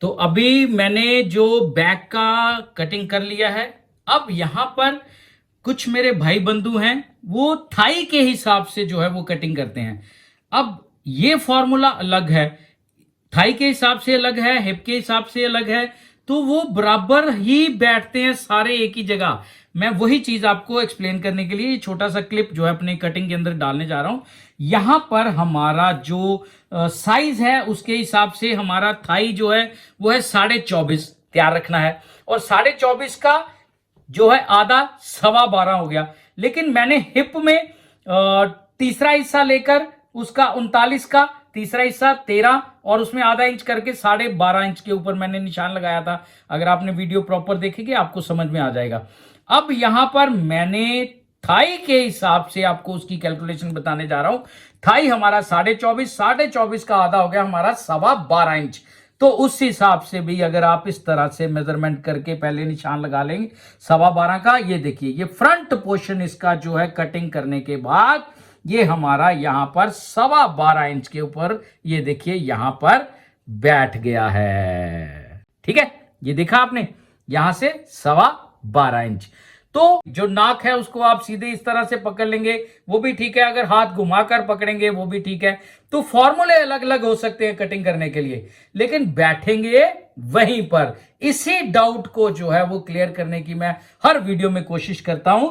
तो अभी मैंने जो बैक का कटिंग कर लिया है। अब यहां पर कुछ मेरे भाई बंधु हैं, वो थाई के हिसाब से जो है वो कटिंग करते हैं। अब ये फॉर्मूला अलग है, थाई के हिसाब से अलग है, हिप के हिसाब से अलग है, तो वो बराबर ही बैठते हैं सारे एक ही जगह। मैं वही चीज आपको एक्सप्लेन करने के लिए छोटा सा क्लिप जो है अपने कटिंग के अंदर डालने जा रहा हूं। यहां पर हमारा जो साइज है उसके हिसाब से हमारा थाई जो है वो है 24.5 तैयार रखना है, और 24.5 का जो है आधा 12.25 हो गया। लेकिन मैंने हिप में तीसरा हिस्सा लेकर उसका 39 का, तीसरा हिस्सा 13 और उसमें आधा इंच करके 12.5 इंच के ऊपर मैंने निशान लगाया था। अगर आपने वीडियो प्रॉपर देखेंगे आपको समझ में आ जाएगा। अब यहां पर मैंने थाई के हिसाब से आपको उसकी कैलकुलेशन बताने जा रहा हूं। थाई हमारा 24.5 का आधा हो गया हमारा 12.25 इंच। तो उस हिसाब से भी अगर आप इस तरह से मेजरमेंट करके पहले निशान लगा लेंगे 12.25 का, ये देखिए ये फ्रंट पोर्शन इसका जो है कटिंग करने के बाद ये हमारा यहां पर 12.25 इंच के ऊपर ये देखिए यहां पर बैठ गया है। ठीक है, ये देखा आपने, यहां से 12.25 इंच। तो जो नाक है उसको आप सीधे इस तरह से पकड़ लेंगे, वो भी ठीक है। अगर हाथ घुमाकर पकड़ेंगे वो भी ठीक है। तो फॉर्मूले अलग अलग हो सकते हैं कटिंग करने के लिए, लेकिन बैठेंगे वहीं पर। इसी डाउट को जो है वो क्लियर करने की मैं हर वीडियो में कोशिश करता हूं।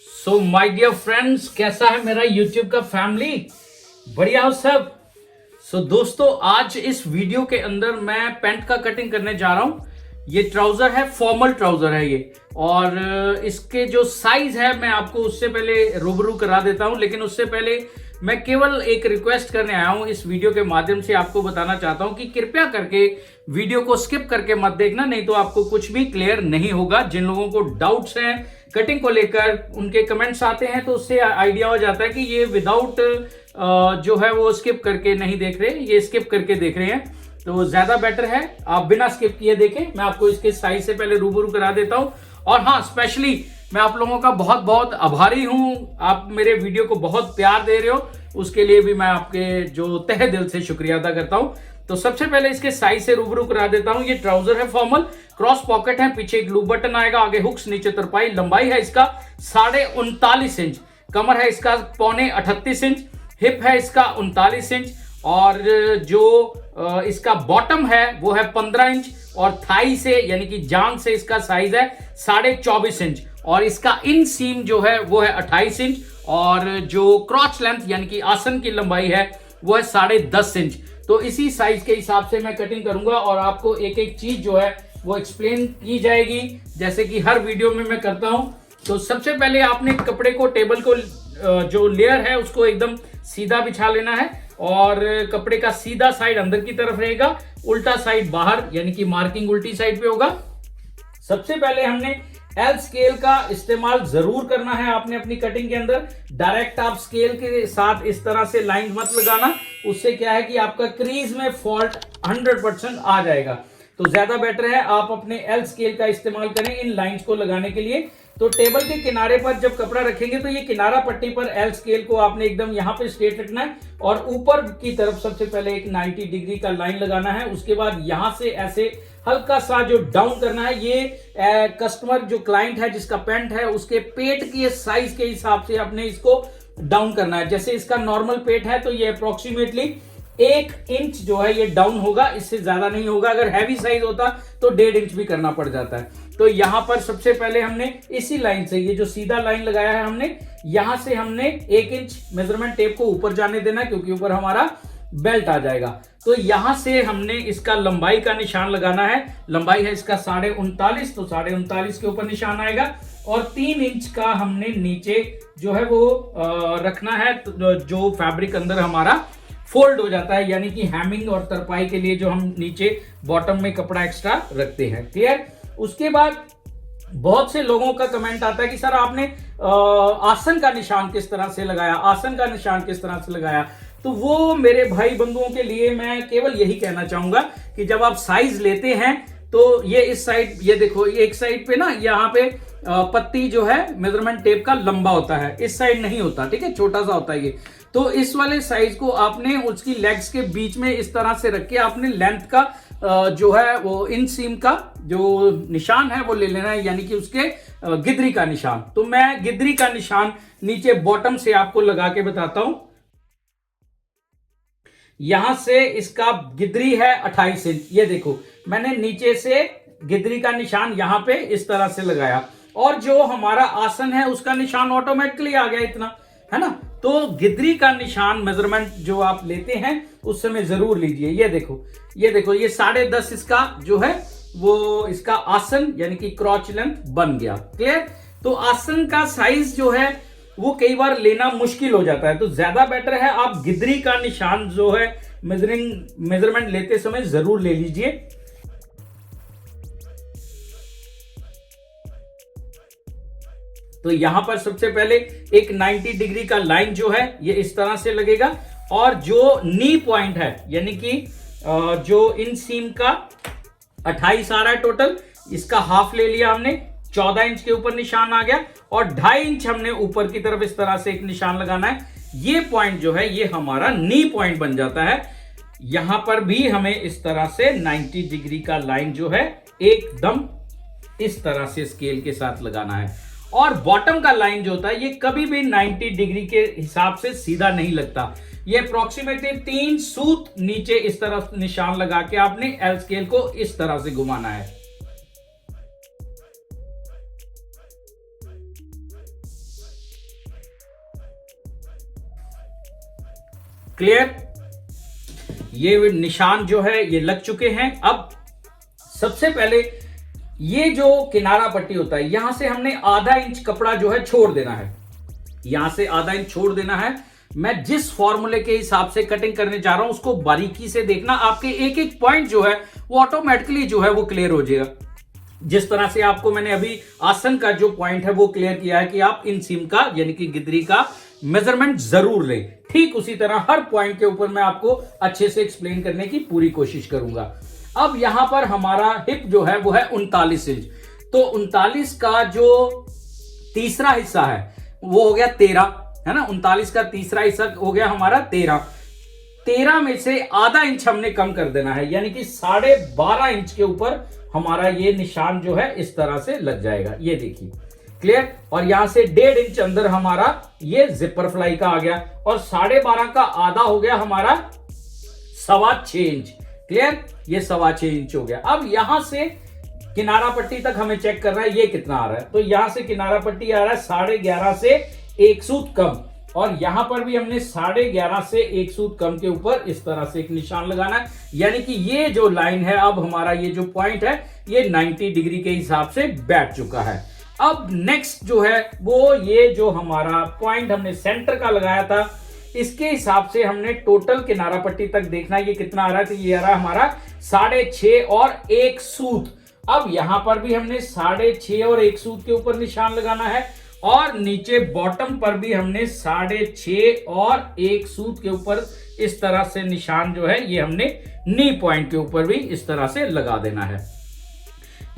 सो माय डियर फ्रेंड्स, कैसा है मेरा यूट्यूब का फैमिली? बढ़िया हो सब? सो दोस्तों, आज इस वीडियो के अंदर मैं पैंट का कटिंग करने जा रहा हूं। ये ट्राउजर है, फॉर्मल ट्राउजर है ये, और इसके जो साइज है मैं आपको उससे पहले रूबरू करा देता हूं। लेकिन उससे पहले मैं केवल एक रिक्वेस्ट करने आया हूं, इस वीडियो के माध्यम से आपको बताना चाहता हूं कि कृपया करके वीडियो को स्किप करके मत देखना, नहीं तो आपको कुछ भी क्लियर नहीं होगा। जिन लोगों को डाउट्स हैं कटिंग को लेकर, उनके कमेंट्स आते हैं तो उससे आइडिया हो जाता है कि ये विदाउट जो है वो स्किप करके नहीं देख रहे, ये स्किप करके देख रहे हैं। तो ज्यादा बेटर है आप बिना स्किप किए देखें। मैं आपको इसके साइज से पहले रूबरू करा देता हूं। और हाँ, स्पेशली मैं आप लोगों का बहुत बहुत आभारी हूं, आप मेरे वीडियो को बहुत प्यार दे रहे हो, उसके लिए भी मैं आपके जो तहे दिल से शुक्रिया अदा करता हूं। तो सबसे पहले इसके साइज से रूबरू करा देता हूं। ये ट्राउजर है फॉर्मल, क्रॉस पॉकेट है, पीछे ग्लू बटन आएगा, आगे हुक्स, नीचे तरपाई। लंबाई है इसका 39.5 इंच, कमर है इसका 38 इंच, हिप है इसका 39 इंच, और जो इसका बॉटम है वो है 15 इंच, और थाई से यानी कि जांग से इसका साइज है 24.5 इंच, और इसका इन सीम जो है वो है 28 इंच, और जो क्रॉच लेंथ यानी कि आसन की लंबाई है वो है 10.5 इंच। तो इसी साइज के हिसाब से मैं कटिंग करूंगा और आपको एक एक चीज जो है वो एक्सप्लेन की जाएगी, जैसे कि हर वीडियो में मैं करता हूं। तो सबसे पहले आपने कपड़े को, टेबल को जो लेयर है उसको एकदम सीधा बिछा लेना है, और कपड़े का सीधा साइड अंदर की तरफ रहेगा, उल्टा साइड बाहर, यानी कि मार्किंग उल्टी साइड पे होगा। सबसे पहले हमने एल स्केल का इस्तेमाल जरूर करना है आपने अपनी कटिंग के अंदर। डायरेक्ट आप स्केल के साथ इस तरह से लाइन मत लगाना, उससे क्या है कि आपका क्रीज में फॉल्ट 100% आ जाएगा। तो ज्यादा बेटर है आप अपने एल स्केल का इस्तेमाल करें इन लाइंस को लगाने के लिए। तो टेबल के किनारे पर जब कपड़ा रखेंगे तो ये किनारा पट्टी पर एल स्केल को आपने एकदम यहां पे स्ट्रेट रखना है, और ऊपर की तरफ सबसे पहले एक 90 डिग्री का लाइन लगाना है। उसके बाद यहां से ऐसे हल्का सा जो डाउन करना है, ये कस्टमर जो क्लाइंट है जिसका पैंट है उसके पेट के साइज के हिसाब से आपने इसको डाउन करना है। जैसे इसका नॉर्मल पेट है तो ये अप्रोक्सीमेटली 1 इंच जो है ये डाउन होगा, इससे ज्यादा नहीं होगा। अगर हैवी साइज होता तो 1.5 इंच भी करना पड़ जाता है। तो यहां पर सबसे पहले हमने इसी लाइन से, ये जो सीधा लाइन लगाया है हमने, यहां से हमने 1 इंच मेजरमेंट टेप को ऊपर जाने देना, क्योंकि ऊपर हमारा बेल्ट आ जाएगा। तो यहां से हमने इसका लंबाई का निशान लगाना है। लंबाई है इसका 39.5, तो 39.5 के ऊपर निशान आएगा, और 3 इंच का हमने नीचे जो है वो रखना है, जो फैब्रिक अंदर हमारा फोल्ड हो जाता है, यानी कि हैमिंग और तरपाई के लिए जो हम नीचे बॉटम में कपड़ा एक्स्ट्रा रखते हैं। क्लियर? उसके बाद बहुत से लोगों का कमेंट आता है कि सर आपने आसन का निशान किस तरह से लगाया, आसन का निशान किस तरह से लगाया। तो वो मेरे भाई बंधुओं के लिए मैं केवल यही कहना चाहूंगा कि जब आप साइज लेते हैं तो ये इस साइड, ये देखो, ये एक साइड पे ना यहाँ पे पत्ती जो है मेजरमेंट टेप का लंबा होता है, इस साइड नहीं होता, ठीक है, छोटा सा होता है ये। तो इस वाले साइज को आपने उसकी लेग्स के बीच में इस तरह से रख के आपने लेंथ का जो है वो इन सीम का जो निशान है वो ले लेना है, यानी कि उसके गिदरी का निशान। तो मैं गिदरी का निशान नीचे बॉटम से आपको लगा के बताता हूं। यहां से इसका गिदरी है 28 इंच। ये देखो मैंने नीचे से गिदरी का निशान यहां पे इस तरह से लगाया, और जो हमारा आसन है उसका निशान ऑटोमेटिकली आ गया इतना, है ना। तो गिदरी का निशान मेजरमेंट जो आप लेते हैं उस समय जरूर लीजिए। ये देखो ये 10.5 इसका जो है वो इसका आसन यानी कि क्रॉच लेंथ बन गया। क्लियर। तो आसन का साइज जो है वो कई बार लेना मुश्किल हो जाता है, तो ज्यादा बेटर है आप गिदरी का निशान जो है मेजरमेंट लेते समय जरूर ले लीजिए। तो यहां पर सबसे पहले एक 90 डिग्री का लाइन जो है ये इस तरह से लगेगा, और जो नी पॉइंट है यानी कि जो इन सीम का 28 आ रहा है टोटल, इसका हाफ ले लिया हमने, 14 इंच के ऊपर निशान आ गया, और 2.5 इंच हमने ऊपर की तरफ इस तरह से एक निशान लगाना है। ये पॉइंट जो है ये हमारा नी पॉइंट बन जाता है। यहां पर भी हमें इस तरह से 90 डिग्री का लाइन जो है एकदम इस तरह से स्केल के साथ लगाना है। और बॉटम का लाइन जो होता है ये कभी भी 90 डिग्री के हिसाब से सीधा नहीं लगता, ये अप्रोक्सीमेटली 3 सूत नीचे इस तरफ निशान लगा के आपने एल स्केल को इस तरह से घुमाना है। क्लियर। ये निशान जो है ये लग चुके हैं। अब सबसे पहले ये जो किनारा पट्टी होता है यहां से हमने आधा इंच कपड़ा जो है छोड़ देना है, यहां से आधा इंच छोड़ देना है। मैं जिस फॉर्मूले के हिसाब से कटिंग करने जा रहा हूं उसको बारीकी से देखना, आपके एक एक पॉइंट जो है वो ऑटोमेटिकली जो है वो क्लियर हो जाएगा। जिस तरह से आपको मैंने अभी आसन का जो पॉइंट है वो क्लियर किया है कि आप इन सीम का यानी कि गिदरी का मेजरमेंट जरूर लें, ठीक उसी तरह हर पॉइंट के ऊपर मैं आपको अच्छे से एक्सप्लेन करने की पूरी कोशिश करूंगा। अब यहां पर हमारा हिप जो है वो है 39 इंच, तो 39 का जो तीसरा हिस्सा है वो हो गया 13, है ना। 39 का तीसरा हिस्सा हो गया हमारा 13 में से आधा इंच हमने कम कर देना है, यानी कि 12.5 इंच के ऊपर हमारा ये निशान जो है इस तरह से लग जाएगा। ये देखिए क्लियर। और यहां से 1.5 इंच अंदर हमारा ये जिपर फ्लाई का आ गया, और 12.5 का आधा हो गया हमारा 6.25 इंच। क्लियर। ये 6.25 इंच हो गया। अब यहां से किनारा पट्टी तक हमें चेक करना है ये कितना आ रहा है, तो यहां से किनारा पट्टी आ रहा है 11.5 से 1 सूत कम, और यहां पर भी हमने 11.5 से 1 सूत कम के ऊपर इस तरह से एक निशान लगाना है, यानी कि ये जो लाइन है अब हमारा ये जो पॉइंट है ये 90 डिग्री के हिसाब से बैठ चुका है। अब नेक्स्ट जो है वो ये जो हमारा पॉइंट हमने सेंटर का लगाया था इसके हिसाब से हमने टोटल किनारा पट्टी तक देखना है ये कितना आ रहा है, तो ये आ रहा है हमारा 6.5 और 1 सूत। अब यहां पर भी हमने 6.5 और 1 सूत के ऊपर निशान लगाना है, और नीचे बॉटम पर भी हमने 6.5 और 1 सूत के ऊपर इस तरह से निशान जो है ये हमने नी पॉइंट के ऊपर भी इस तरह से लगा देना है।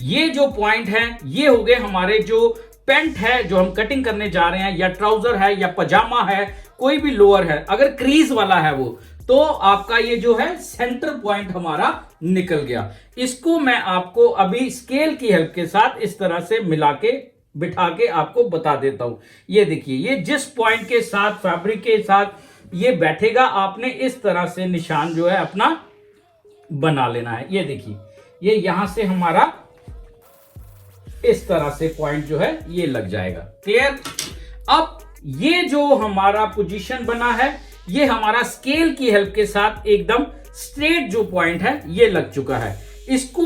ये जो पॉइंट है ये हो गए हमारे जो पैंट है जो हम कटिंग करने जा रहे हैं, या ट्राउजर है या पजामा है, कोई भी लोअर है, अगर क्रीज वाला है वो, तो आपका ये जो है सेंटर पॉइंट हमारा निकल गया। इसको मैं आपको अभी स्केल की हेल्प के साथ इस तरह से मिला के बिठा के आपको बता देता हूं। ये देखिए ये जिस पॉइंट के साथ फैब्रिक के साथ ये बैठेगा आपने इस तरह से निशान जो है अपना बना लेना है। ये देखिए ये यहां से हमारा इस तरह से पॉइंट जो है ये लग जाएगा। क्लियर। अब ये जो हमारा पोजीशन बना है ये हमारा स्केल की हेल्प के साथ एकदम स्ट्रेट जो पॉइंट है ये लग चुका है। इसको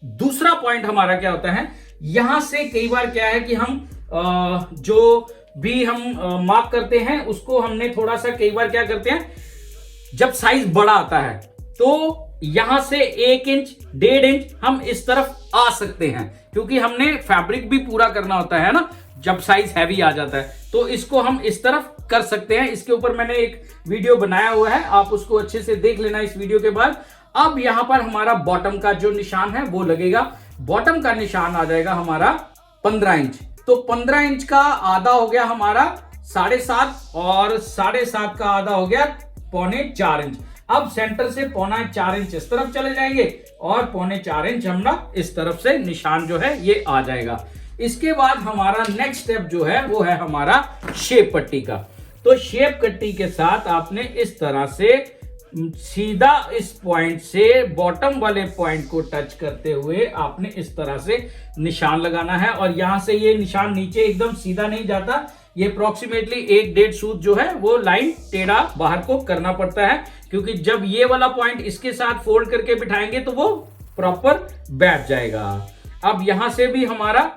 दूसरा पॉइंट हमारा क्या होता है, यहां से कई बार क्या है कि हम जो भी हम मार्क करते हैं उसको हमने थोड़ा सा कई बार क्या करते हैं, जब साइज बड़ा आता है तो यहां से 1 इंच 1.5 इंच हम इस तरफ आ सकते हैं, क्योंकि हमने फैब्रिक भी पूरा करना होता है ना जब साइज हैवी आ जाता है, तो इसको हम इस तरफ कर सकते हैं। इसके ऊपर मैंने एक वीडियो बनाया हुआ है, आप उसको अच्छे से देख लेना इस वीडियो के बाद। अब यहां पर हमारा बॉटम का जो निशान है वो लगेगा, बॉटम का निशान आ जाएगा हमारा 15 इंच। तो 15 इंच का आधा हो गया हमारा 7.5 और 7.5 का आधा हो गया 3.25 इंच। अब सेंटर से 3.25 इंच इस तरफ चले जाएंगे और 3.25 इंच हमारा इस तरफ से निशान जो है ये आ जाएगा। इसके बाद हमारा नेक्स्ट स्टेप जो है वो है हमारा शेप पट्टी का। तो शेप पट्टी के साथ आपने इस तरह से सीधा इस पॉइंट से बॉटम वाले पॉइंट को टच करते हुए आपने इस तरह से निशान लगाना है। और यहां से ये निशान नीचे एकदम सीधा नहीं जाता, ये अप्रोक्सीमेटली 1-1.5 सूत जो है वो लाइन टेढ़ा बाहर को करना पड़ता है, क्योंकि जब ये वाला पॉइंट इसके साथ फोल्ड करके बिठाएंगे तो वो प्रॉपर बैठ जाएगा। अब यहां से भी हमारा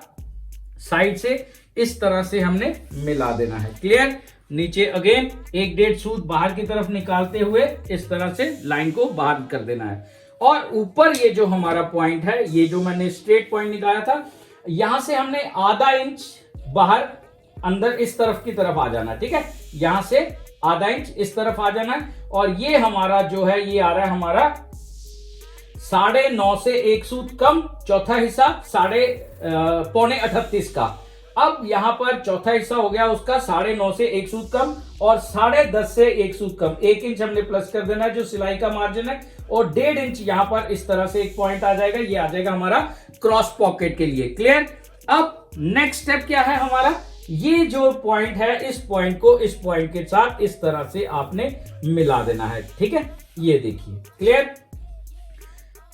साइड से इस तरह से हमने मिला देना है। क्लियर? नीचे अगेन 1-1.5 सूत बाहर की तरफ निकालते हुए इस तरह से लाइन को बाहर कर देना है। और ऊपर ये जो हमारा पॉइंट है, ये जो मैंने स्ट्रेट पॉइंट निकाला था, यहां से हमने आधा इंच बाहर अंदर इस तरफ की तरफ आ जाना। ठीक है, यहां से आधा इंच इस तरफ आ जाना है। और ये हमारा जो है ये आ रहा है हमारा 9.5 से 1 सूत कम, चौथा हिस्सा 38.5 का। अब यहां पर चौथा हिस्सा हो गया उसका 9.5 से 1 सूत कम और 10.5 से 1 सूत कम। 1 इंच हमने प्लस कर देना है जो सिलाई का मार्जिन है, और 1.5 इंच यहां पर इस तरह से एक पॉइंट आ जाएगा, ये आ जाएगा हमारा क्रॉस पॉकेट के लिए। क्लियर? अब नेक्स्ट स्टेप क्या है हमारा, ये जो पॉइंट है इस पॉइंट को इस पॉइंट के साथ इस तरह से आपने मिला देना है। ठीक है, ये देखिए। क्लियर?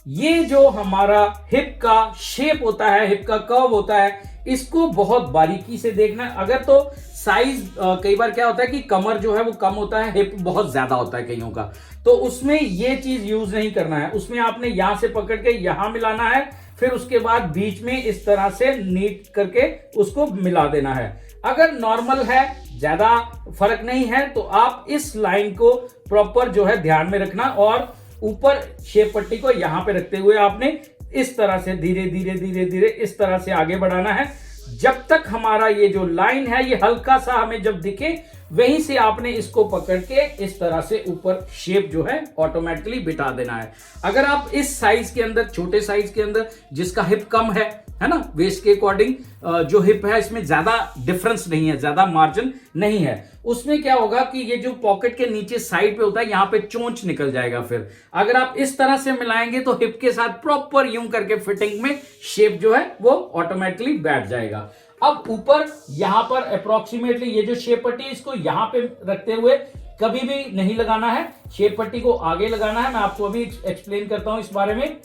ये जो हमारा हिप का शेप होता है, हिप का कर्व होता है, इसको बहुत बारीकी से देखना है। अगर तो साइज कई बार क्या होता है कि कमर जो है वो कम होता है, हिप बहुत ज्यादा होता है कईयों का, तो उसमें ये चीज यूज नहीं करना है। उसमें आपने यहां से पकड़ के यहां मिलाना है, फिर उसके बाद बीच में इस तरह से नीट करके उसको मिला देना है। अगर नॉर्मल है, ज्यादा फर्क नहीं है, तो आप इस लाइन को प्रॉपर जो है ध्यान में रखना और ऊपर शेप पट्टी को यहां पे रखते हुए आपने इस तरह से धीरे धीरे धीरे धीरे इस तरह से आगे बढ़ाना है, जब तक हमारा ये जो लाइन है ये हल्का सा हमें जब दिखे, वहीं से आपने इसको पकड़ के इस तरह से ऊपर शेप जो है ऑटोमेटिकली बिठा देना है। अगर आप इस साइज के अंदर, छोटे साइज के अंदर जिसका हिप कम है ना, वेस्ट के अकॉर्डिंग जो हिप है इसमें ज्यादा डिफरेंस नहीं है, ज्यादा मार्जिन नहीं है, उसमें क्या होगा कि ये जो पॉकेट के नीचे साइड पे होता है, यहां पे चोंच निकल जाएगा। फिर अगर आप इस तरह से मिलाएंगे तो हिप के साथ प्रॉपर यूं करके फिटिंग में शेप जो है वो ऑटोमेटिकली बैठ जाएगा। अब ऊपर यहां पर अप्रोक्सीमेटली ये जो शेप पट्टी है इसको यहां पे रखते हुए कभी भी नहीं लगाना है, शेप पट्टी को आगे लगाना है। मैं आपको अभी एक्सप्लेन करता हूं इस बारे में।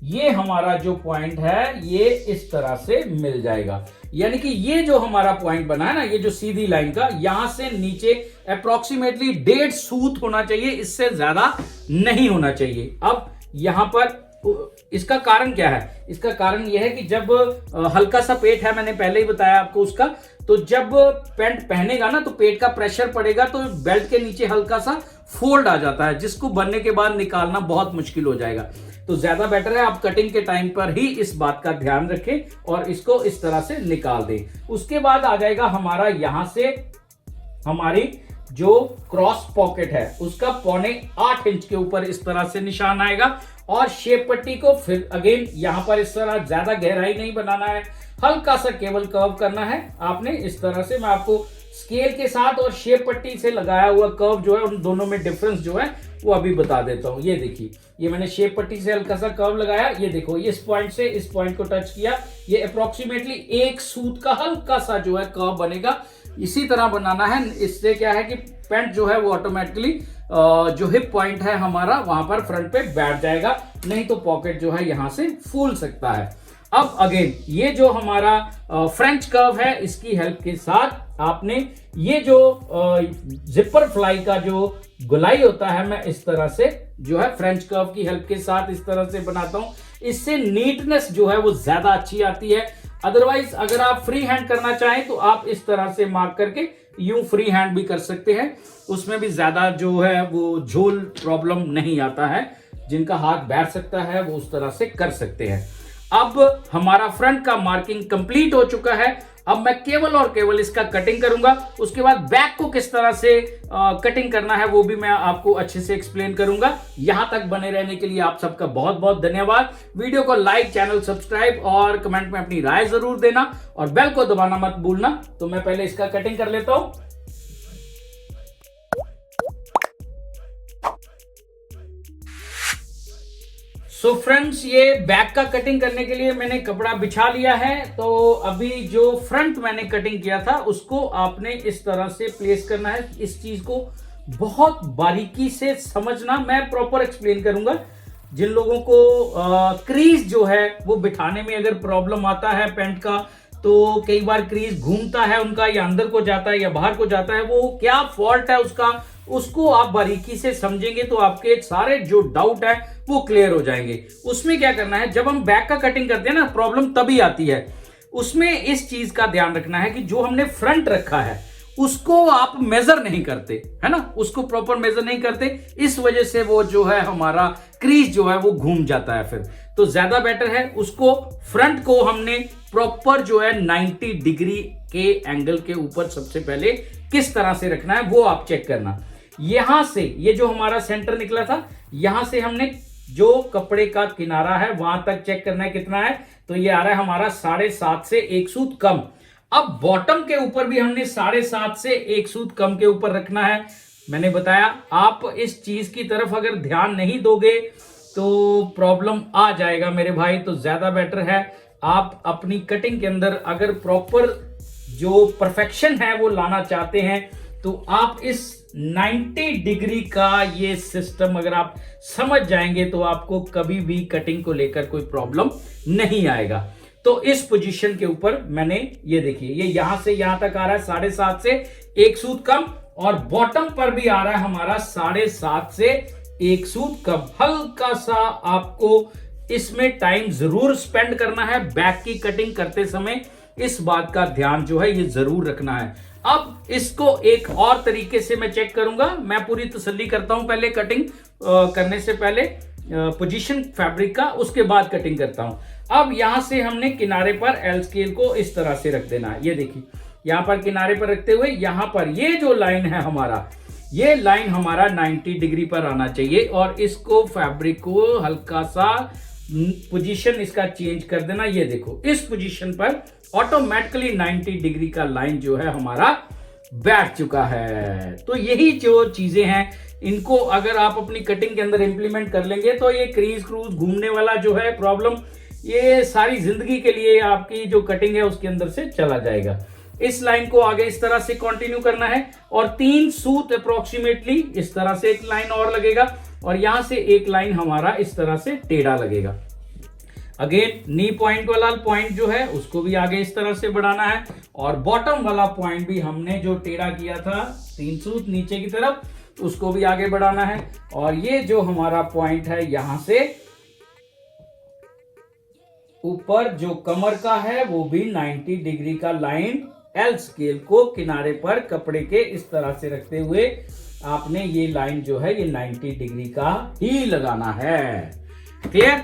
ये हमारा जो पॉइंट है ये इस तरह से मिल जाएगा, यानी कि ये जो हमारा पॉइंट बना है ना, ये जो सीधी लाइन का, यहां से नीचे अप्रोक्सीमेटली 1.5 सूत होना चाहिए, इससे ज्यादा नहीं होना चाहिए। अब यहां पर इसका कारण क्या है? इसका कारण यह है कि जब हल्का सा पेट है, मैंने पहले ही बताया आपको उसका, तो जब पैंट पहनेगा ना तो पेट का प्रेशर पड़ेगा तो बेल्ट के नीचे हल्का सा फोल्ड आ जाता है, जिसको बनने के बाद निकालना बहुत मुश्किल हो जाएगा। तो ज्यादा बेटर है आप कटिंग के टाइम पर ही इस बात का ध्यान रखें और इसको इस तरह से निकाल दें। उसके बाद आ जाएगा हमारा यहां से हमारी जो क्रॉस पॉकेट है उसका 7.25 इंच के ऊपर इस तरह से निशान आएगा। और शेप पट्टी को फिर अगेन यहां पर इस तरह ज्यादा गहराई नहीं बनाना है, हल्का सा केवल कर्व करना है आपने इस तरह से। मैं आपको स्केल के साथ और शेप पट्टी से लगाया हुआ कर्व जो है उन दोनों में डिफरेंस जो है वो अभी बता देता हूं। ये देखिए, ये मैंने शेप पट्टी से हल्का सा कर्व लगाया, ये देखो इस पॉइंट से इस पॉइंट को टच किया, ये अप्रोक्सीमेटली 1 सूत का हल्का सा जो है कर्व बनेगा। इसी तरह बनाना है, इससे क्या है कि पैंट जो है वो ऑटोमेटिकली जो हिप पॉइंट है हमारा वहां पर फ्रंट पे बैठ जाएगा, नहीं तो पॉकेट जो है यहां से फूल सकता है। अब अगेन ये जो हमारा फ्रेंच कर्व है, इसकी हेल्प के साथ आपने ये जो जिपर फ्लाई का जो गुलाई होता है, मैं इस तरह से जो है फ्रेंच कर्व की हेल्प के साथ इस तरह से बनाता हूं। इससे नीटनेस जो है वो ज्यादा अच्छी आती है। अदरवाइज अगर आप फ्री हैंड करना चाहें तो आप इस तरह से मार्क करके यूं फ्री हैंड भी कर सकते हैं, उसमें भी ज्यादा जो है वो झोल प्रॉब्लम नहीं आता है। जिनका हाथ बैठ सकता है वो उस तरह से कर सकते हैं। अब हमारा फ्रंट का मार्किंग कंप्लीट हो चुका है अब मैं केवल और केवल इसका कटिंग करूंगा, उसके बाद बैक को किस तरह से कटिंग करना है वो भी मैं आपको अच्छे से एक्सप्लेन करूंगा। यहां तक बने रहने के लिए आप सबका बहुत बहुत धन्यवाद। वीडियो को लाइक, चैनल सब्सक्राइब और कमेंट में अपनी राय जरूर देना और बेल को दबाना मत भूलना। तो मैं पहले इसका कटिंग कर लेता हूं। सो फ्रेंड्स, ये बैक का कटिंग करने के लिए मैंने कपड़ा बिछा लिया है। तो अभी जो फ्रंट मैंने कटिंग किया था उसको आपने इस तरह से प्लेस करना है। इस चीज को बहुत बारीकी से समझना, मैं प्रॉपर एक्सप्लेन करूंगा। जिन लोगों को क्रीज जो है वो बिठाने में अगर प्रॉब्लम आता है पैंट का, तो कई बार क्रीज घूमता है उनका, या अंदर को जाता है या बाहर को जाता है, वो क्या फॉल्ट है उसका, उसको आप बारीकी से समझेंगे तो आपके सारे जो डाउट है वो क्लियर हो जाएंगे। उसमें क्या करना है, जब हम बैक का कटिंग करते हैं ना, प्रॉब्लम तभी आती है। उसमें इस चीज का ध्यान रखना है कि जो हमने फ्रंट रखा है उसको आप मेजर नहीं करते, है ना, उसको प्रॉपर मेजर नहीं करते। इस वजह से वो जो है हमारा क्रीज जो है वो घूम जाता है। फिर तो ज्यादा बेटर है उसको, फ्रंट को हमने प्रॉपर जो है 90 डिग्री के एंगल के ऊपर सबसे पहले किस तरह से रखना है वो आप चेक करना। यहां से ये जो हमारा सेंटर निकला था, यहां से हमने जो कपड़े का किनारा है वहां तक चेक करना है कितना है। तो ये आ रहा है हमारा 7.5 से 1 सूत कम। अब बॉटम के ऊपर भी हमने 7.5 से 1 सूत कम के ऊपर रखना है। मैंने बताया, आप इस चीज की तरफ अगर ध्यान नहीं दोगे तो प्रॉब्लम आ जाएगा मेरे भाई। तो ज्यादा बेटर है आप अपनी कटिंग के अंदर अगर प्रॉपर जो परफेक्शन है वो लाना चाहते हैं तो आप इस 90 डिग्री का ये सिस्टम अगर आप समझ जाएंगे तो आपको कभी भी कटिंग को लेकर कोई प्रॉब्लम नहीं आएगा। तो इस पोजीशन के ऊपर मैंने ये देखिए, ये यहां से यहां तक आ रहा है 7.5 से 1 सूत कम, और बॉटम पर भी आ रहा है हमारा 7.5 से 1 सूत कम। हल्का सा आपको इसमें टाइम जरूर स्पेंड करना है बैक की कटिंग करते समय। इस बात का ध्यान जो है ये जरूर रखना है। अब इसको एक और तरीके से मैं चेक करूंगा। मैं पूरी तसल्ली करता हूं पहले कटिंग करने से पहले पोजीशन फैब्रिक का, उसके बाद कटिंग करता हूं। अब यहां से हमने किनारे पर एल स्केल को इस तरह से रख देना है। ये देखिए, यहां पर किनारे पर रखते हुए यहां पर ये जो लाइन है हमारा, ये लाइन हमारा 90 डिग्री पर आना चाहिए। और इसको फैब्रिक को हल्का सा पोजीशन इसका चेंज कर देना। ये देखो, इस पोजीशन पर ऑटोमेटिकली 90 डिग्री का लाइन जो है हमारा बैठ चुका है। तो यही जो चीजें हैं, इनको अगर आप अपनी कटिंग के अंदर इंप्लीमेंट कर लेंगे तो ये क्रीज क्रूज घूमने वाला जो है प्रॉब्लम, ये सारी जिंदगी के लिए आपकी जो कटिंग है उसके अंदर से चला जाएगा। इस लाइन को आगे इस तरह से कंटिन्यू करना है और 3 सूत अप्रोक्सीमेटली इस तरह से एक लाइन और लगेगा, और यहां से एक लाइन हमारा इस तरह से टेढ़ा लगेगा। अगेन नी पॉइंट वाला पॉइंट जो है उसको भी आगे इस तरह से बढ़ाना है, और बॉटम वाला पॉइंट भी हमने जो टेढ़ा किया था 3 सूत नीचे की तरफ, उसको भी आगे बढ़ाना है। और ये जो हमारा पॉइंट है यहां से ऊपर जो कमर का है वो भी 90 डिग्री का लाइन एल स्केल को किनारे पर कपड़े के इस तरह से रखते हुए आपने ये लाइन जो है ये 90 डिग्री का ही लगाना है। क्लियर?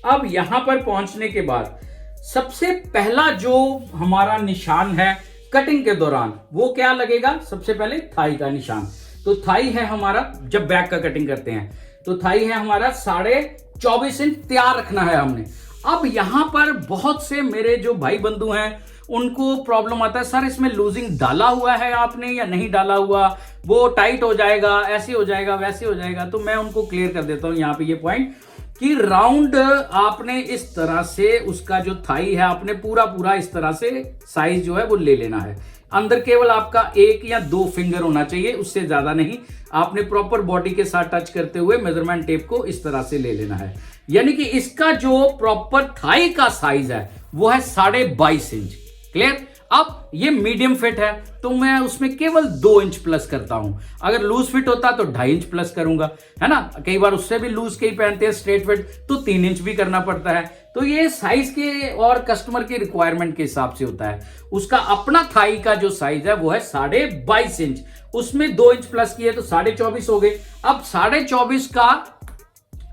अब यहां पर पहुंचने के बाद सबसे पहला जो हमारा निशान है कटिंग के दौरान वो क्या लगेगा? सबसे पहले थाई का निशान। तो थाई है हमारा, जब बैक का कटिंग करते हैं तो थाई है हमारा 24.5 इंच तैयार रखना है हमने। अब यहां पर बहुत से मेरे जो भाई बंधु हैं उनको प्रॉब्लम आता है, सर इसमें लूजिंग डाला हुआ है आपने या नहीं डाला हुआ, वो टाइट हो जाएगा, ऐसे हो जाएगा, वैसे हो जाएगा। तो मैं उनको क्लियर कर देता हूं यहाँ पे ये पॉइंट कि राउंड आपने इस तरह से उसका जो थाई है आपने पूरा इस तरह से साइज जो है वो ले लेना है। अंदर केवल आपका 1 या 2 फिंगर होना चाहिए, उससे ज्यादा नहीं। आपने प्रॉपर बॉडी के साथ टच करते हुए मेजरमेंट टेप को इस तरह से ले लेना है। यानी कि इसका जो प्रॉपर थाई का साइज है वो है 22.5 इंच। क्लियर? अब ये मीडियम फिट है तो मैं उसमें केवल 2 इंच प्लस करता हूं। अगर लूज फिट होता तो 2.5 इंच प्लस करूंगा, है ना। कई बार उससे भी लूज के ही पहनते हैं स्ट्रेट फिट, तो 3 इंच भी करना पड़ता है। तो ये साइज के और कस्टमर के रिक्वायरमेंट के हिसाब से होता है। उसका अपना थाई का जो साइज है वो है 22.5 इंच, उसमें 2 इंच प्लस किए तो 24.5 हो गए। अब 24.5 का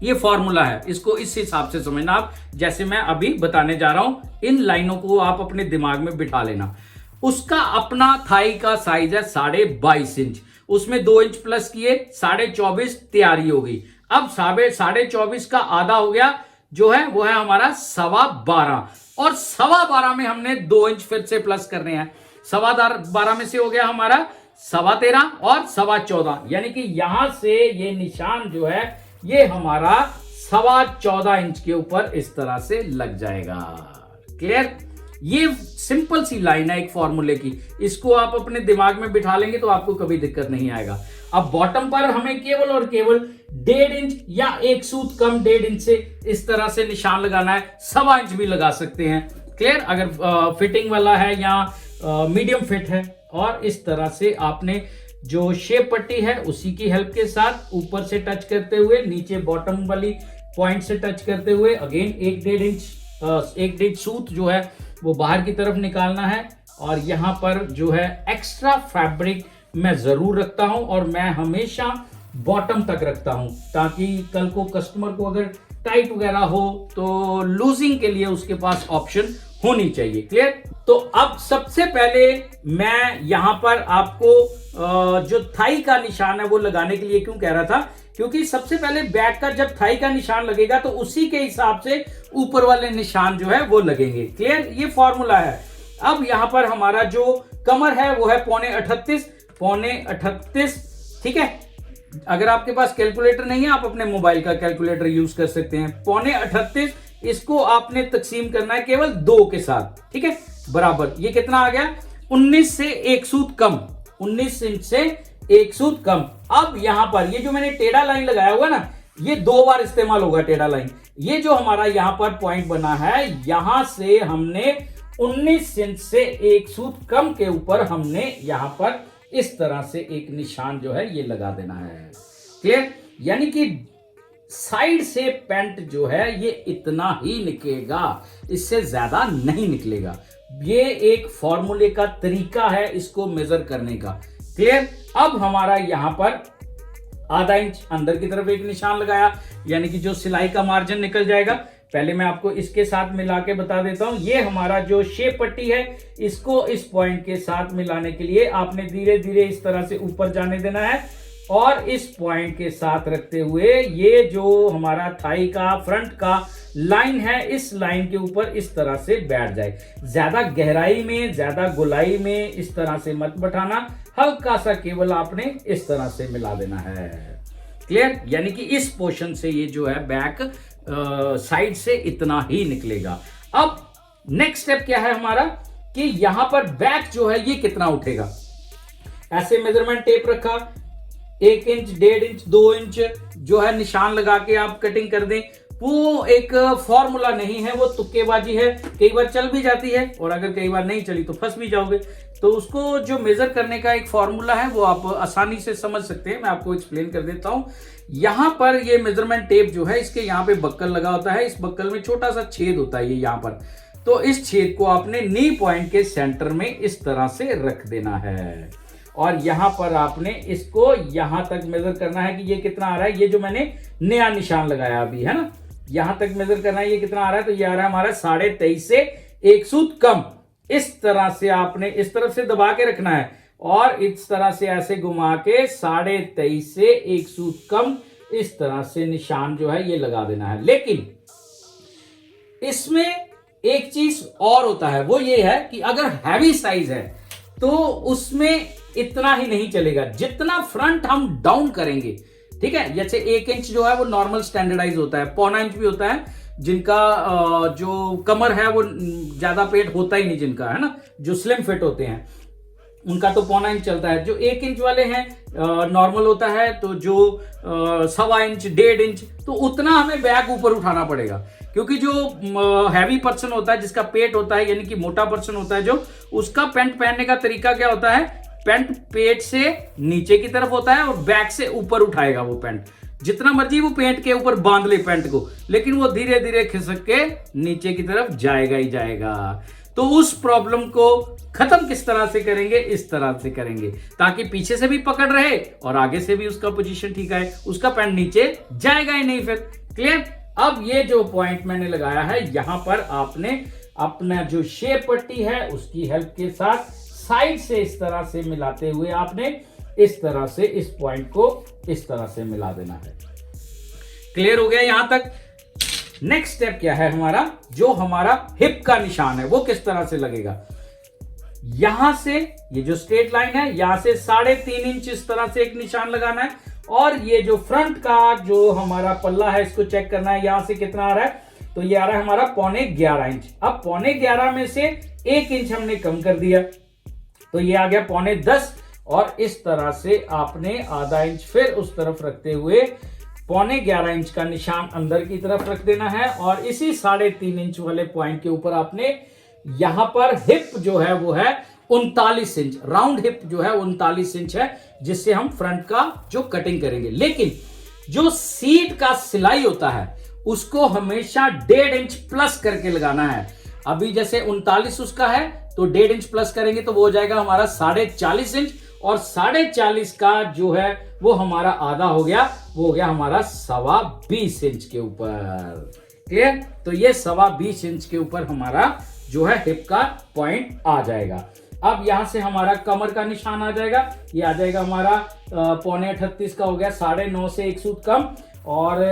ये फॉर्मूला है, इसको इस हिसाब से समझना आप, जैसे मैं अभी बताने जा रहा हूं। इन लाइनों को आप अपने दिमाग में बिठा लेना। उसका अपना थाई का साइज है 22.5 इंच, उसमें 2 इंच प्लस किए 24.5 तैयारी हो गई। अब 24.5 का आधा हो गया जो है वो है हमारा 12.25, और 12.25 में हमने 2 इंच फिर से प्लस करने हैं। 12.25 में से हो गया हमारा 13.25 और 14.25, यानी कि यहां से ये निशान जो है ये हमारा 14.25 इंच के ऊपर इस तरह से लग जाएगा। क्लियर? ये सिंपल सी लाइन है एक फॉर्मूले की, इसको आप अपने दिमाग में बिठा लेंगे तो आपको कभी दिक्कत नहीं आएगा। अब बॉटम पर हमें केवल और केवल 1.5 इंच या 1 सूत कम 1.5 इंच से इस तरह से निशान लगाना है। 1.25 इंच भी लगा सकते हैं। क्लियर? अगर फिटिंग वाला है या मीडियम फिट है। और इस तरह से आपने जो शेप पट्टी है उसी की हेल्प के साथ ऊपर से टच करते हुए नीचे बॉटम वाली पॉइंट से टच करते हुए अगेन 1.5 इंच 1.5 सूत जो है वो बाहर की तरफ निकालना है। और यहां पर जो है एक्स्ट्रा फैब्रिक मैं जरूर रखता हूं, और मैं हमेशा बॉटम तक रखता हूं ताकि कल को कस्टमर को अगर टाइट वगैरह हो तो लूजिंग के लिए उसके पास ऑप्शन होनी चाहिए। क्लियर? तो अब सबसे पहले मैं यहां पर आपको जो थाई का निशान है वो लगाने के लिए क्यों कह रहा था, क्योंकि सबसे पहले बैक का जब थाई का निशान लगेगा तो उसी के हिसाब से ऊपर वाले निशान जो है वो लगेंगे। क्लियर? ये फॉर्मूला है। अब यहां पर हमारा जो कमर है वो है 38.5, ठीक है। अगर आपके पास कैलकुलेटर नहीं है आप अपने मोबाइल का कैलकुलेटर यूज कर सकते हैं। 38.5 इसको आपने तकसीम करना है केवल 2 के साथ, ठीक है, बराबर। ये कितना आ गया? 19 से 1 सूत कम, 19 इंच से 1 सूत कम। अब यहां पर ये जो मैंने टेढ़ा लाइन लगाया हुआ ना, ये 2 बार इस्तेमाल होगा टेढ़ा लाइन। ये जो हमारा यहां पर पॉइंट बना है, यहां से हमने 19 इंच से 1 सूत कम के ऊपर हमने यहां पर इस तरह से एक निशान जो है ये लगा देना है। क्लियर? यानी कि साइड से पैंट जो है ये इतना ही निकलेगा, इससे ज्यादा नहीं निकलेगा। ये एक फॉर्मूले का तरीका है इसको मेजर करने का। क्लियर? अब हमारा यहां पर आधा इंच अंदर की तरफ एक निशान लगाया, यानी कि जो सिलाई का मार्जिन निकल जाएगा। पहले मैं आपको इसके साथ मिला के बता देता हूं। ये हमारा जो शेप पट्टी है इसको इस पॉइंट के साथ मिलाने के लिए आपने धीरे धीरे इस तरह से ऊपर जाने देना है, और इस पॉइंट के साथ रखते हुए ये जो हमारा थाई का फ्रंट का लाइन है इस लाइन के ऊपर इस तरह से बैठ जाए। ज्यादा गहराई में, ज्यादा गोलाई में इस तरह से मत बैठाना, हल्का सा केवल आपने इस तरह से मिला देना है। क्लियर? यानी कि इस पोर्शन से ये जो है बैक साइड से इतना ही निकलेगा। अब नेक्स्ट स्टेप क्या है हमारा कि यहां पर बैक जो है ये कितना उठेगा। ऐसे मेजरमेंट टेप रखा, 1 इंच 1.5 इंच 2 इंच जो है निशान लगा के आप कटिंग कर दें। वो एक फॉर्मूला नहीं है, वो तुक्केबाजी है। कई बार चल भी जाती है और अगर कई बार नहीं चली तो फंस भी जाओगे। तो उसको जो मेजर करने का एक फॉर्मूला है वो आप आसानी से समझ सकते हैं। मैं आपको एक्सप्लेन कर देता हूं। यहां पर ये मेजरमेंट टेप जो है इसके यहां पे बक्कल लगा होता है, इस बक्कल में छोटा सा छेद होता है ये यहां पर। तो इस छेद को आपने नी पॉइंट के सेंटर में इस तरह से रख देना है, और यहां पर आपने इसको यहां तक मेजर करना है कि ये कितना आ रहा है। ये जो मैंने नया निशान लगाया अभी है ना, यहां तक मेजर करना है ये कितना आ रहा है। तो ये आ रहा है हमारा 23.5 से 1 सूत कम। इस तरह से आपने इस तरफ से दबा के रखना है और इस तरह से ऐसे घुमा के 23.5 से 1 सूत कम इस तरह से निशान जो है ये लगा देना है। लेकिन इसमें एक चीज और होता है, वो ये है कि अगर हैवी साइज है तो उसमें इतना ही नहीं चलेगा, जितना फ्रंट हम डाउन करेंगे। ठीक है, जैसे 1 इंच जो है वो नॉर्मल स्टैंडर्डाइज होता है, 1.25 इंच भी होता है जिनका जो कमर है वो ज्यादा पेट होता ही नहीं, जिनका है ना, जो स्लिम फिट होते हैं उनका तो 1.25 इंच चलता है। जो 1 इंच वाले हैं नॉर्मल होता है, तो जो 1.25 इंच 1.5 इंच तो उतना हमें बैक ऊपर उठाना पड़ेगा, क्योंकि जो हैवी पर्सन होता है जिसका पेट होता है, यानी कि मोटा पर्सन होता है, जो उसका पैंट पहनने का तरीका क्या होता है, पैंट पेट से नीचे की तरफ होता है और बैक से ऊपर उठाएगा वो पैंट। जितना मर्जी वो पेंट के ऊपर बांध ले पैंट को, लेकिन वो धीरे धीरे खिसक के नीचे की तरफ जाएगा ही जाएगा। तो उस प्रॉब्लम को खत्म किस तरह से करेंगे, इस तरह से करेंगे ताकि पीछे से भी पकड़ रहे और आगे से भी उसका पोजीशन ठीक है, उसका पैंट नीचे जाएगा ही नहीं। फिर क्लियर। अब ये जो पॉइंट मैंने लगाया है यहां पर आपने अपना जो शेप पट्टी है उसकी हेल्प के साथ साइड से इस तरह से मिलाते हुए आपने इस तरह से इस पॉइंट को इस तरह से मिला देना है। क्लियर हो गया यहां तक। नेक्स्ट स्टेप क्या है हमारा, जो हमारा हिप का निशान है वो किस तरह से लगेगा। यहां से ये जो स्ट्रेट लाइन है यहां से 3.5 इंच इस तरह से एक निशान लगाना है, और ये जो फ्रंट का जो हमारा पल्ला है इसको चेक करना है यहां से कितना आ रहा है। तो ये आ रहा है हमारा 11.25 इंच। अब 11.25 में से 1 इंच हमने कम कर दिया तो ये आ गया 10.25, और इस तरह से आपने आधा इंच फिर उस तरफ रखते हुए 11.25 इंच का निशान अंदर की तरफ रख देना है, और इसी 3.5 इंच वाले पॉइंट के ऊपर आपने यहां पर हिप जो है वो है 39 इंच, राउंड हिप जो है 39 इंच है, जिससे हम फ्रंट का जो कटिंग करेंगे। लेकिन जो सीट का सिलाई होता है उसको हमेशा 1.5 इंच प्लस करके लगाना है। अभी जैसे 39 उसका है तो 1.5 इंच प्लस करेंगे तो वो हो जाएगा हमारा 40.5 इंच, और 40.5 का जो है वो हमारा आधा हो गया, वो हो गया हमारा 20.25 इंच के ऊपर। क्लियर। तो ये 20.25 इंच के ऊपर हमारा जो है हिप का पॉइंट आ जाएगा। अब यहां से हमारा कमर का निशान आ जाएगा, ये आ जाएगा हमारा 38.5 का हो गया, 9.5 से 1 सूत कम, और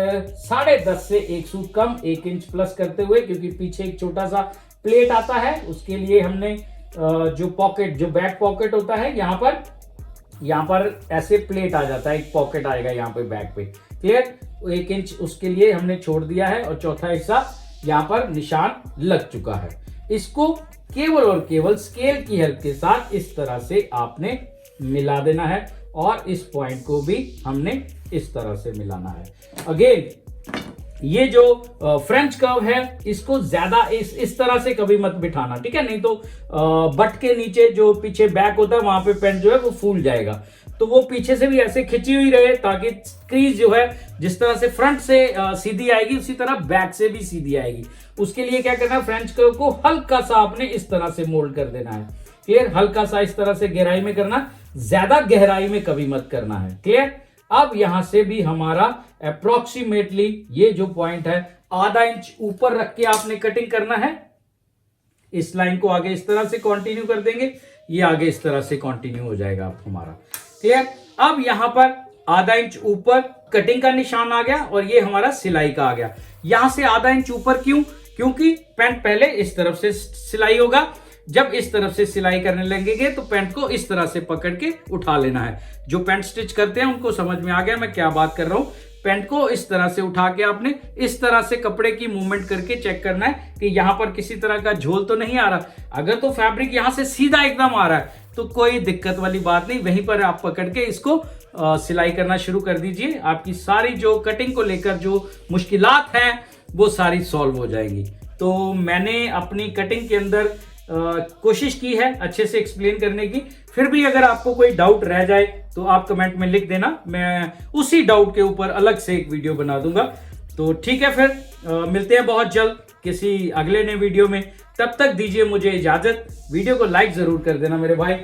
10.5 से 1 सूत कम, 1 इंच प्लस करते हुए, क्योंकि पीछे एक छोटा सा प्लेट आता है उसके लिए हमने जो पॉकेट, जो बैक पॉकेट होता है यहाँ पर ऐसे प्लेट आ जाता है, एक पॉकेट आएगा यहाँ पे बैक पे। क्लियर। 1 इंच उसके लिए हमने छोड़ दिया है, और चौथा हिस्सा यहाँ पर निशान लग चुका है। इसको केवल और केवल स्केल की हेल्प के साथ इस तरह से आपने मिला देना है, और इस पॉइंट को भी हमने इस तरह से मिलाना है। अगेन ये जो फ्रेंच कर्व है इसको ज्यादा इस तरह से कभी मत बिठाना, ठीक है, नहीं तो बट के नीचे जो पीछे बैक होता है वहां पे पैंट जो है वो फूल जाएगा। तो वो पीछे से भी ऐसे खिंची हुई रहे ताकि क्रीज जो है जिस तरह से फ्रंट से सीधी आएगी उसी तरह बैक से भी सीधी आएगी। उसके लिए क्या करना है, फ्रेंच कर्व को हल्का सा आपने इस तरह से मोल्ड कर देना है। क्लियर। हल्का सा इस तरह से गहराई में करना, ज्यादा गहराई में कभी मत करना है। क्लियर। अब यहां से भी हमारा अप्रोक्सीमेटली ये जो पॉइंट है आधा इंच ऊपर रख के आपने कटिंग करना है। इस लाइन को आगे इस तरह से कंटिन्यू कर देंगे, ये आगे इस तरह से कंटिन्यू हो जाएगा हमारा। क्लियर। अब यहां पर आधा इंच ऊपर कटिंग का निशान आ गया, और ये हमारा सिलाई का आ गया। यहां से आधा इंच ऊपर क्यों, क्योंकि पैंट पहले इस तरफ से सिलाई होगा, जब इस तरफ से सिलाई करने लगेंगे तो पैंट को इस तरह से पकड़ के उठा लेना है। जो पैंट स्टिच करते हैं उनको समझ में आ गया मैं क्या बात कर रहा हूं। पैंट को इस तरह से उठा के आपने इस तरह से कपड़े की मूवमेंट करके चेक करना है कि यहां पर किसी तरह का झोल तो नहीं आ रहा। अगर तो फैब्रिक यहां से सीधा एकदम आ रहा है तो कोई दिक्कत वाली बात नहीं, वहीं पर आप पकड़ के इसको सिलाई करना शुरू कर दीजिए। आपकी सारी जो कटिंग को लेकर जो मुश्किलात हैं वो सारी सॉल्व हो जाएंगी। तो मैंने अपनी कटिंग के अंदर कोशिश की है अच्छे से एक्सप्लेन करने की। फिर भी अगर आपको कोई डाउट रह जाए तो आप कमेंट में लिख देना, मैं उसी डाउट के ऊपर अलग से एक वीडियो बना दूंगा। तो ठीक है, फिर मिलते हैं बहुत जल्द किसी अगले नए वीडियो में। तब तक दीजिए मुझे इजाजत। वीडियो को लाइक जरूर कर देना मेरे भाई।